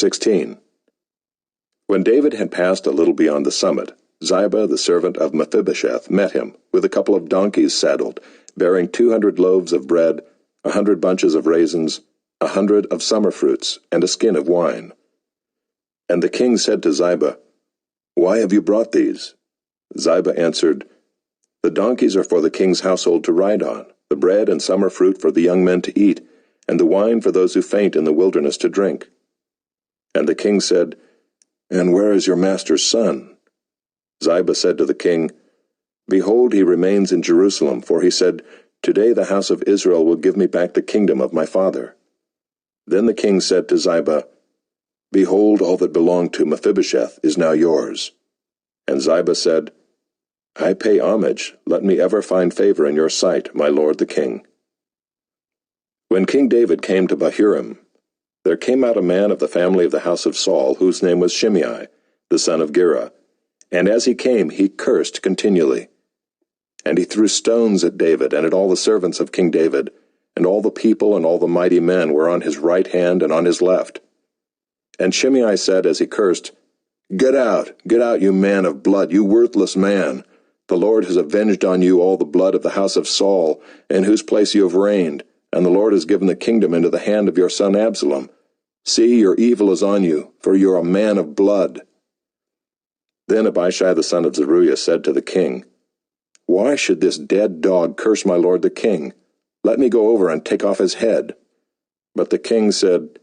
16. When David had passed a little beyond the summit, Ziba, the servant of Mephibosheth, met him, with a couple of donkeys saddled, bearing 200 loaves of bread, 100 bunches of raisins, 100 of summer fruits, and a skin of wine. And the king said to Ziba, "Why have you brought these?" Ziba answered, "The donkeys are for the king's household to ride on, the bread and summer fruit for the young men to eat, and the wine for those who faint in the wilderness to drink." And the king said, "And where is your master's son?" Ziba said to the king, "Behold, he remains in Jerusalem, for he said, 'Today the house of Israel will give me back the kingdom of my father.'" Then the king said to Ziba, "Behold, all that belonged to Mephibosheth is now yours." And Ziba said, "I pay homage, let me ever find favor in your sight, my lord the king." When King David came to Bahurim, there came out a man of the family of the house of Saul, whose name was Shimei, the son of Gera, and as he came he cursed continually. And he threw stones at David and at all the servants of King David, and all the people and all the mighty men were on his right hand and on his left. And Shimei said as he cursed, get out, you man of blood, you worthless man! The Lord has avenged on you all the blood of the house of Saul, in whose place you have reigned, and the Lord has given the kingdom into the hand of your son Absalom. See, your evil is on you, for you are a man of blood." Then Abishai the son of Zeruiah said to the king, "Why should this dead dog curse my lord the king? Let me go over and take off his head." But the king said,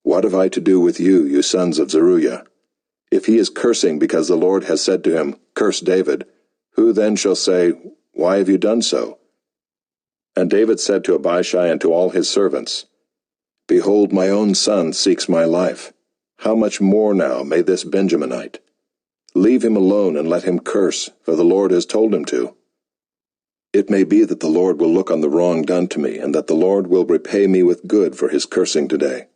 "What have I to do with you, you sons of Zeruiah? If he is cursing because the Lord has said to him, 'Curse David,' who then shall say, 'Why have you done so?'" And David said to Abishai and to all his servants, "Behold, my own son seeks my life. How much more now may this Benjaminite? Leave him alone and let him curse, for the Lord has told him to. It may be that the Lord will look on the wrong done to me, and that the Lord will repay me with good for his cursing today."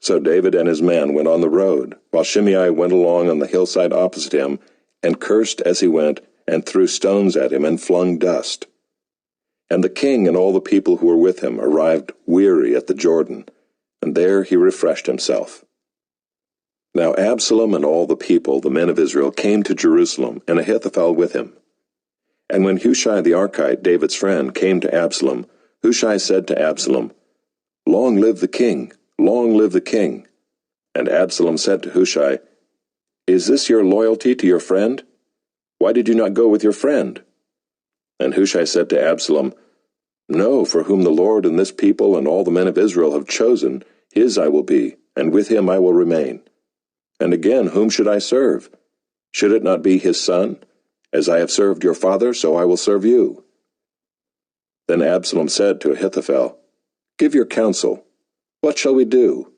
So David and his men went on the road, while Shimei went along on the hillside opposite him, and cursed as he went, and threw stones at him, and flung dust. And the king and all the people who were with him arrived weary at the Jordan, and there he refreshed himself. Now Absalom and all the people, the men of Israel, came to Jerusalem, and Ahithophel with him. And when Hushai the Archite, David's friend, came to Absalom, Hushai said to Absalom, "Long live the king! Long live the king!" And Absalom said to Hushai, "Is this your loyalty to your friend? Why did you not go with your friend?" And Hushai said to Absalom, "No, for whom the Lord and this people and all the men of Israel have chosen, his I will be, and with him I will remain. And again, whom should I serve? Should it not be his son? As I have served your father, so I will serve you." Then Absalom said to Ahithophel, "Give your counsel. What shall we do?"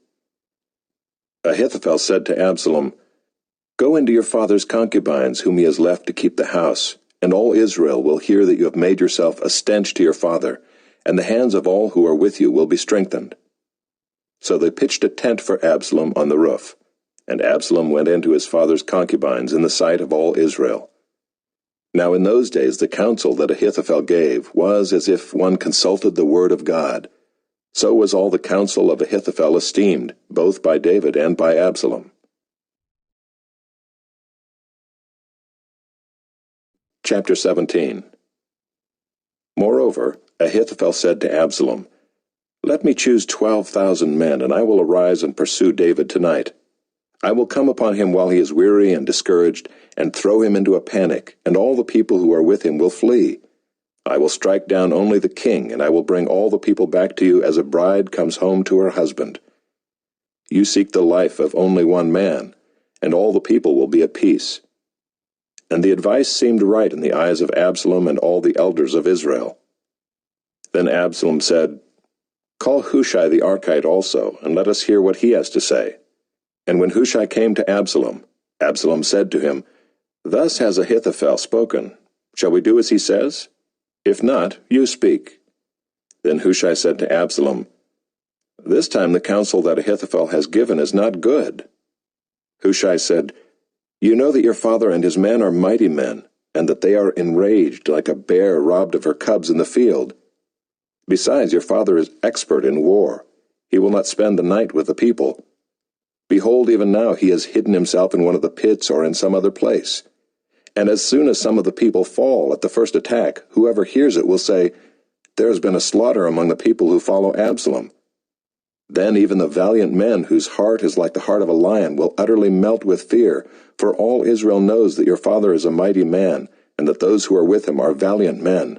Ahithophel said to Absalom, "Go into your father's concubines, whom he has left to keep the house, and all Israel will hear that you have made yourself a stench to your father, and the hands of all who are with you will be strengthened." So they pitched a tent for Absalom on the roof, and Absalom went into his father's concubines in the sight of all Israel. Now in those days the counsel that Ahithophel gave was as if one consulted the word of God. So was all the counsel of Ahithophel esteemed, both by David and by Absalom. Chapter 17. Moreover, Ahithophel said to Absalom, "Let me choose 12,000 men, and I will arise and pursue David tonight. I will come upon him while he is weary and discouraged, and throw him into a panic, and all the people who are with him will flee. I will strike down only the king, and I will bring all the people back to you as a bride comes home to her husband. You seek the life of only one man, and all the people will be at peace." And the advice seemed right in the eyes of Absalom and all the elders of Israel. Then Absalom said, "Call Hushai the Archite also, and let us hear what he has to say." And when Hushai came to Absalom, Absalom said to him, "Thus has Ahithophel spoken. Shall we do as he says? If not, you speak." Then Hushai said to Absalom, "This time the counsel that Ahithophel has given is not good." Hushai said, "You know that your father and his men are mighty men, and that they are enraged like a bear robbed of her cubs in the field. Besides, your father is expert in war. He will not spend the night with the people. Behold, even now he has hidden himself in one of the pits or in some other place. And as soon as some of the people fall at the first attack, whoever hears it will say, 'There has been a slaughter among the people who follow Absalom.' Then even the valiant men whose heart is like the heart of a lion will utterly melt with fear, for all Israel knows that your father is a mighty man, and that those who are with him are valiant men.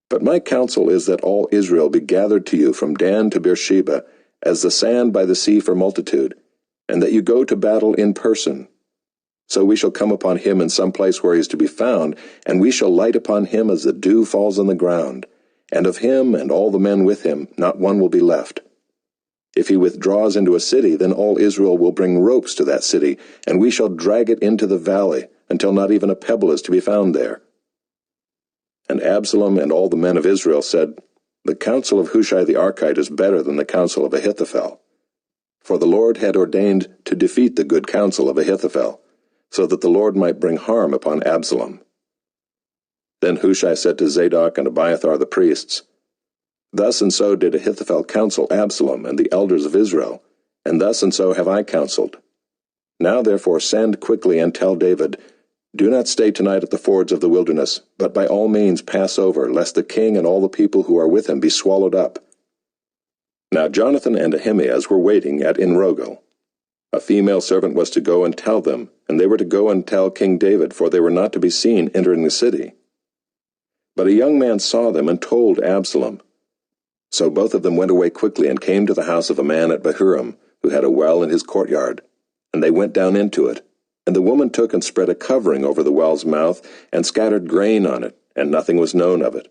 But my counsel is that all Israel be gathered to you from Dan to Beersheba, as the sand by the sea for multitude, and that you go to battle in person. So we shall come upon him in some place where he is to be found, and we shall light upon him as the dew falls on the ground, and of him and all the men with him not one will be left. If he withdraws into a city, then all Israel will bring ropes to that city, and we shall drag it into the valley, until not even a pebble is to be found there." And Absalom and all the men of Israel said, "The counsel of Hushai the Archite is better than the counsel of Ahithophel." For the Lord had ordained to defeat the good counsel of Ahithophel, so that the Lord might bring harm upon Absalom. Then Hushai said to Zadok and Abiathar the priests, "Thus and so did Ahithophel counsel Absalom and the elders of Israel, and thus and so have I counseled. Now therefore send quickly and tell David, 'Do not stay tonight at the fords of the wilderness, but by all means pass over, lest the king and all the people who are with him be swallowed up.'" Now Jonathan and Ahimaaz were waiting at Enrogel. A female servant was to go and tell them, and they were to go and tell King David, for they were not to be seen entering the city. But a young man saw them and told Absalom. So both of them went away quickly and came to the house of a man at Bahurim, who had a well in his courtyard, and they went down into it. And the woman took and spread a covering over the well's mouth, and scattered grain on it, and nothing was known of it.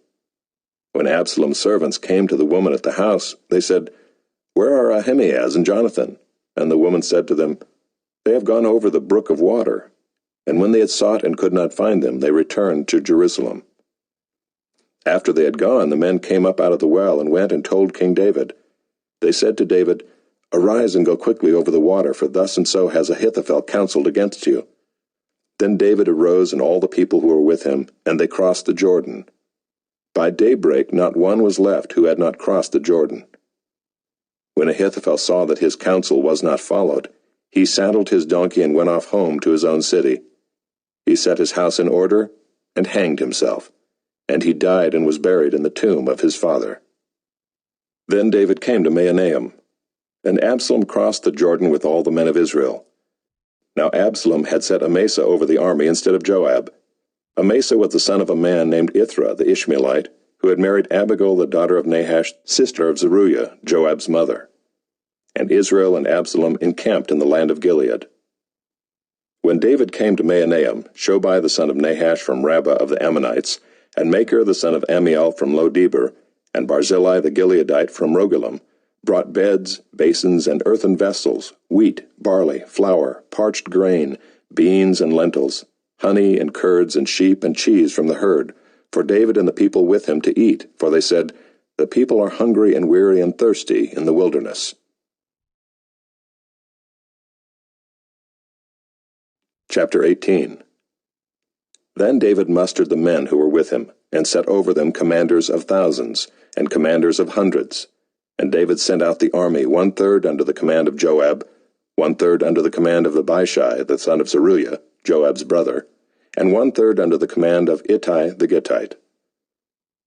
When Absalom's servants came to the woman at the house, they said, "Where are Ahimaaz and Jonathan?" And the woman said to them, "They have gone over the brook of water." And when they had sought and could not find them, they returned to Jerusalem. After they had gone, the men came up out of the well and went and told King David. They said to David, "Arise and go quickly over the water, for thus and so has Ahithophel counseled against you." Then David arose and all the people who were with him, and they crossed the Jordan. By daybreak not one was left who had not crossed the Jordan. When Ahithophel saw that his counsel was not followed, he saddled his donkey and went off home to his own city. He set his house in order and hanged himself, and he died and was buried in the tomb of his father. Then David came to Mahanaim, and Absalom crossed the Jordan with all the men of Israel. Now Absalom had set Amasa over the army instead of Joab. Amasa was the son of a man named Ithra the Ishmaelite, who had married Abigail the daughter of Nahash, sister of Zeruiah, Joab's mother. And Israel and Absalom encamped in the land of Gilead. When David came to Mahanaim, Shobai the son of Nahash from Rabbah of the Ammonites, and Machir the son of Ammiel from Lo-debar, and Barzillai the Gileadite from Rogelim, brought beds, basins, and earthen vessels, wheat, barley, flour, parched grain, beans and lentils, honey and curds and sheep and cheese from the herd, for David and the people with him to eat, for they said, "The people are hungry and weary and thirsty in the wilderness." Chapter 18. Then David mustered the men who were with him, and set over them commanders of thousands, and commanders of hundreds. And David sent out the army 1/3 under the command of Joab, 1/3 under the command of Abishai the son of Zeruiah, Joab's brother, and 1/3 under the command of Ittai the Gittite.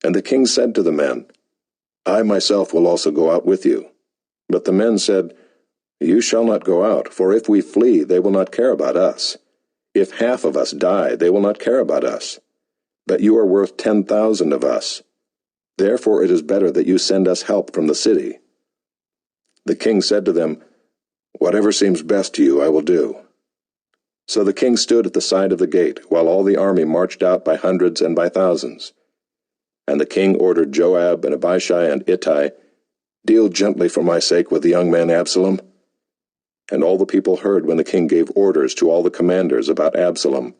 And the king said to the men, "I myself will also go out with you." But the men said, "You shall not go out, for if we flee, they will not care about us. If half of us die, they will not care about us. But you are worth 10,000 of us. Therefore it is better that you send us help from the city." The king said to them, "Whatever seems best to you I will do." So the king stood at the side of the gate, while all the army marched out by hundreds and by thousands. And the king ordered Joab and Abishai and Ittai, "Deal gently for my sake with the young man Absalom." And all the people heard when the king gave orders to all the commanders about Absalom.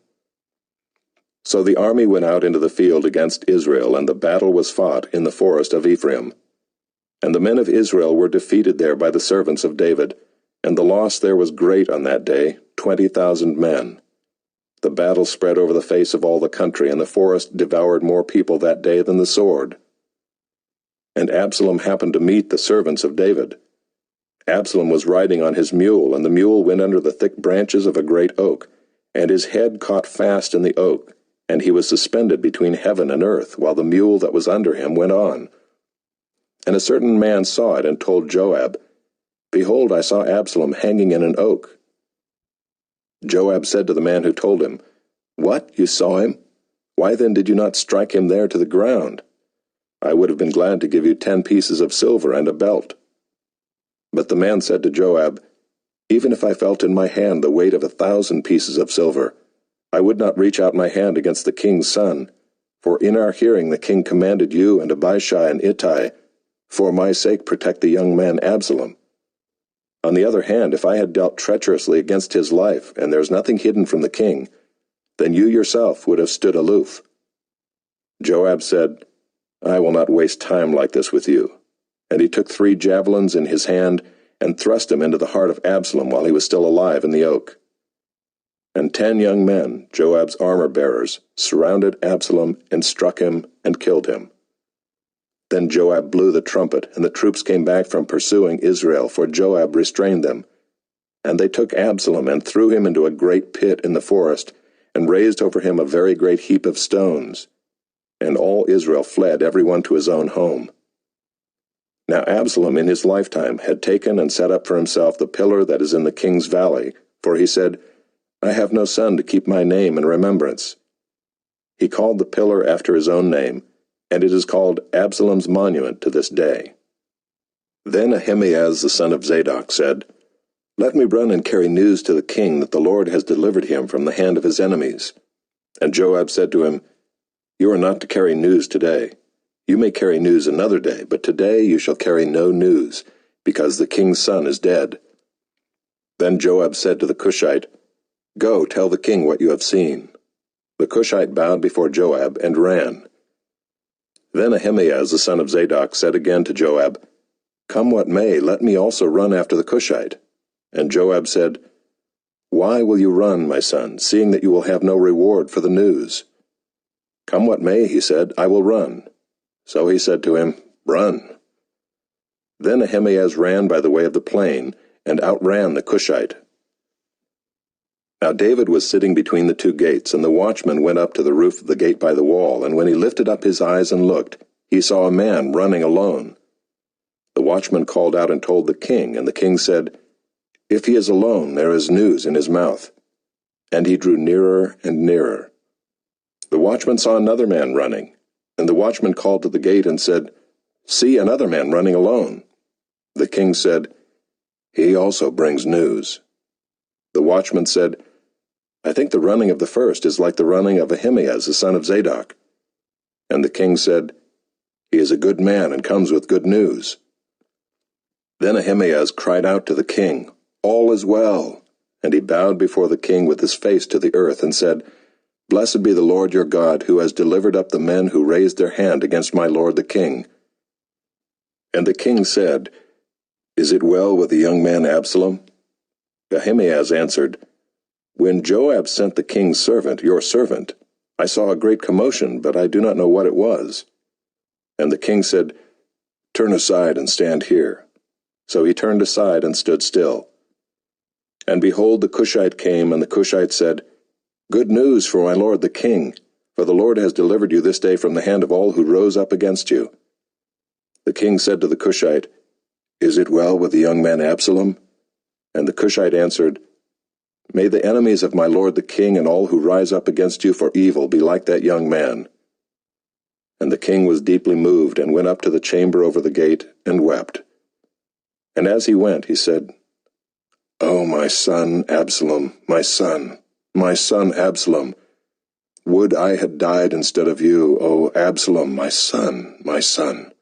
So the army went out into the field against Israel, and the battle was fought in the forest of Ephraim. And the men of Israel were defeated there by the servants of David, and the loss there was great on that day, 20,000 men. The battle spread over the face of all the country, and the forest devoured more people that day than the sword. And Absalom happened to meet the servants of David. Absalom was riding on his mule, and the mule went under the thick branches of a great oak, and his head caught fast in the oak, and he was suspended between heaven and earth, while the mule that was under him went on. And a certain man saw it, and told Joab, Behold, I saw Absalom hanging in an oak. Joab said to the man who told him, What, you saw him? Why then did you not strike him there to the ground? I would have been glad to give you 10 pieces of silver and a belt. But the man said to Joab, Even if I felt in my hand the weight of 1,000 pieces of silver, I would not reach out my hand against the king's son, for in our hearing the king commanded you and Abishai and Ittai, For my sake protect the young man Absalom. On the other hand, if I had dealt treacherously against his life, and there is nothing hidden from the king, then you yourself would have stood aloof. Joab said, I will not waste time like this with you. And he took 3 javelins in his hand, and thrust him into the heart of Absalom while he was still alive in the oak. And 10 young men, Joab's armor-bearers, surrounded Absalom and struck him and killed him. Then Joab blew the trumpet, and the troops came back from pursuing Israel, for Joab restrained them. And they took Absalom and threw him into a great pit in the forest, and raised over him a very great heap of stones. And all Israel fled, every one to his own home. Now Absalom in his lifetime had taken and set up for himself the pillar that is in the king's valley, for he said, I have no son to keep my name in remembrance. He called the pillar after his own name, and it is called Absalom's monument to this day. Then Ahimaaz the son of Zadok said, Let me run and carry news to the king that the Lord has delivered him from the hand of his enemies. And Joab said to him, You are not to carry news today. You may carry news another day, but today you shall carry no news, because the king's son is dead. Then Joab said to the Cushite, Go, tell the king what you have seen. The Cushite bowed before Joab and ran. Then Ahimaaz the son of Zadok said again to Joab, Come what may, let me also run after the Cushite. And Joab said, Why will you run, my son, seeing that you will have no reward for the news? Come what may, he said, I will run. So he said to him, Run. Then Ahimaaz ran by the way of the plain, and outran the Cushite. Now David was sitting between the 2 gates, and the watchman went up to the roof of the gate by the wall, and when he lifted up his eyes and looked, he saw a man running alone. The watchman called out and told the king, and the king said, If he is alone, there is news in his mouth. And he drew nearer and nearer. The watchman saw another man running, and the watchman called to the gate and said, See, another man running alone. The king said, He also brings news. The watchman said, I think the running of the first is like the running of Ahimaaz the son of Zadok. And the king said, He is a good man and comes with good news. Then Ahimaaz cried out to the king, All is well. And he bowed before the king with his face to the earth and said, Blessed be the Lord your God, who has delivered up the men who raised their hand against my lord the king. And the king said, Is it well with the young man Absalom? Ahimaaz answered, When Joab sent the king's servant, your servant, I saw a great commotion, but I do not know what it was. And the king said, Turn aside and stand here. So he turned aside and stood still. And behold, the Cushite came, and the Cushite said, Good news for my lord the king, for the Lord has delivered you this day from the hand of all who rose up against you. The king said to the Cushite, Is it well with the young man Absalom? And the Cushite answered, May the enemies of my lord the king and all who rise up against you for evil be like that young man. And the king was deeply moved, and went up to the chamber over the gate, and wept. And as he went, he said, O my son Absalom, my son Absalom, would I had died instead of you, O Absalom, my son, my son.